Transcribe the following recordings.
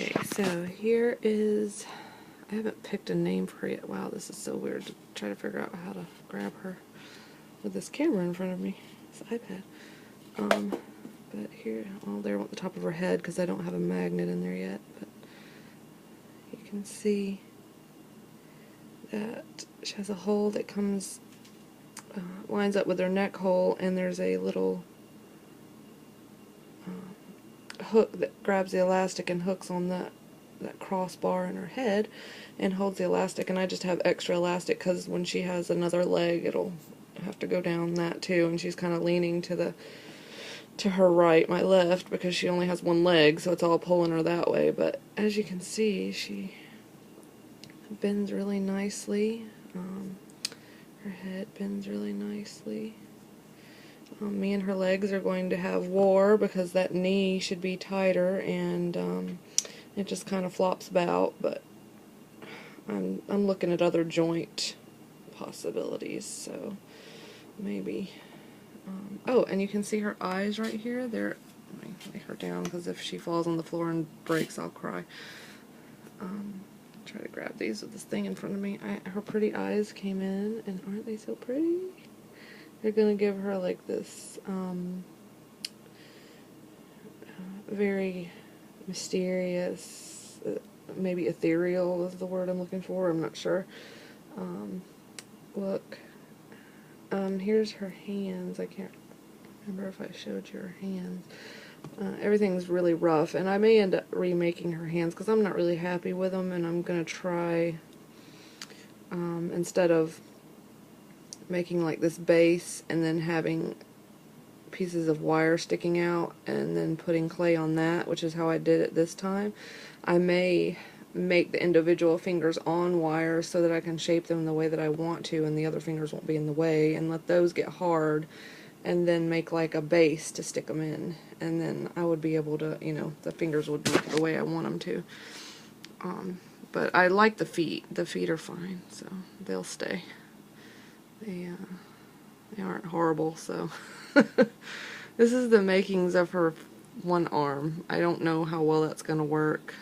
Okay, so here is, I haven't picked a name for her yet. Wow, this is so weird to try to figure out how to grab her with this camera in front of me, this iPad. But here, oh, there I want the top of her head because I don't have a magnet in there yet, but you can see that she has a hole that comes, lines up with her neck hole, and there's a little hook that grabs the elastic and hooks on that crossbar in her head and holds the elastic. And I just have extra elastic because when she has another leg it'll have to go down that too, and she's kind of leaning to her right, my left, because she only has one leg, so it's all pulling her that way. But as you can see, she bends really nicely. Her head bends really nicely. Me and her legs are going to have war because that knee should be tighter, and it just kind of flops about, but I'm looking at other joint possibilities, so maybe. Oh, and you can see her eyes right here. Let me lay her down because if she falls on the floor and breaks, I'll cry. Try to grab these with this thing in front of me. Her pretty eyes came in, and aren't they so pretty? They're gonna give her like this very mysterious, maybe ethereal is the word I'm looking for, I'm not sure, look. Here's her hands. I can't remember if I showed you her hands. Everything's really rough, and I may end up remaking her hands because I'm not really happy with them, and I'm gonna try, instead of making like this base and then having pieces of wire sticking out and then putting clay on that, which is how I did it this time, I may make the individual fingers on wire so that I can shape them the way that I want to, and the other fingers won't be in the way, and let those get hard, and then make like a base to stick them in, and then I would be able to, you know, the fingers would be the way I want them to. But I like the feet. The feet are fine, so they'll stay. They aren't horrible, so. This is the makings of her one arm. I don't know how well that's going to work.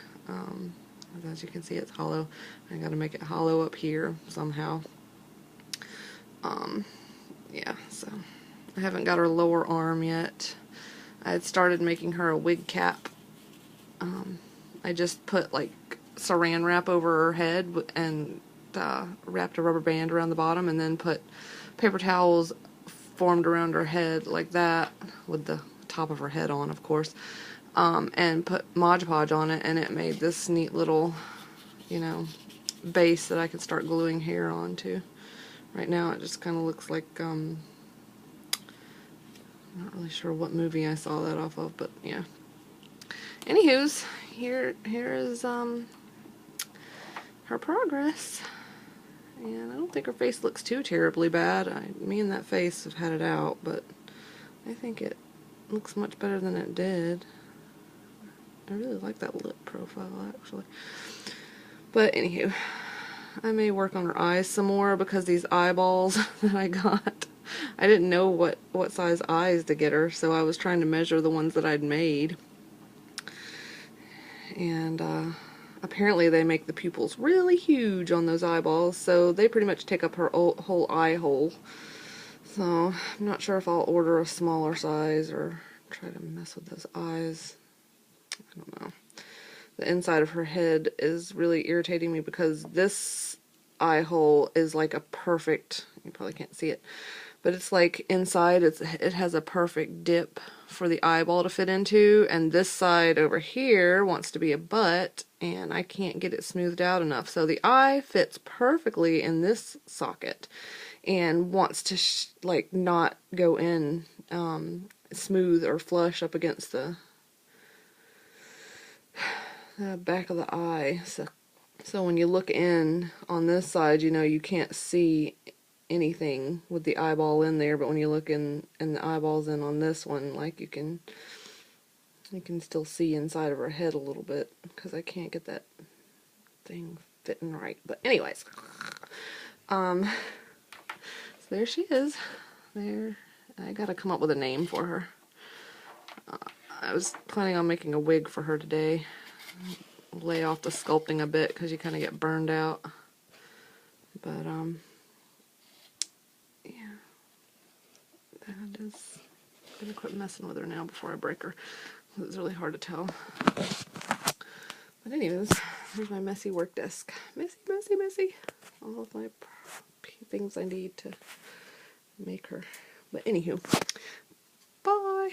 As you can see, it's hollow. I got to make it hollow up here somehow. Yeah, so I haven't got her lower arm yet. I had started making her a wig cap. I just put like saran wrap over her head and wrapped a rubber band around the bottom, and then put paper towels formed around her head like that, with the top of her head on, of course, and put Mod Podge on it, and it made this neat little, you know, base that I could start gluing hair onto. Right now it just kind of looks like, I'm not really sure what movie I saw that off of, but yeah. Anywho's, here is her progress. And I don't think her face looks too terribly bad. Me and that face have had it out, but I think it looks much better than it did. I really like that lip profile, actually. But anywho, I may work on her eyes some more, because these eyeballs that I got, I didn't know what size eyes to get her, so I was trying to measure the ones that I'd made. And apparently they make the pupils really huge on those eyeballs, so they pretty much take up her whole eye hole. So I'm not sure if I'll order a smaller size or try to mess with those eyes. I don't know. The inside of her head is really irritating me because this eye hole is like a perfect, you probably can't see it, but it's like inside it has a perfect dip for the eyeball to fit into, and this side over here wants to be a butt, and I can't get it smoothed out enough. So the eye fits perfectly in this socket and wants to like not go in smooth or flush up against the back of the eye. So when you look in on this side, you know, you can't see anything with the eyeball in there, but when you look in and the eyeball's in on this one, like you can still see inside of her head a little bit, because I can't get that thing fitting right. But anyways, so there she is. There, I gotta come up with a name for her. I was planning on making a wig for her today, lay off the sculpting a bit because you kind of get burned out. But yeah, that is. I'm gonna quit messing with her now before I break her. It's really hard to tell. But anyways, here's my messy work desk. Messy, messy, messy. All of my things I need to make her. But anywho, bye.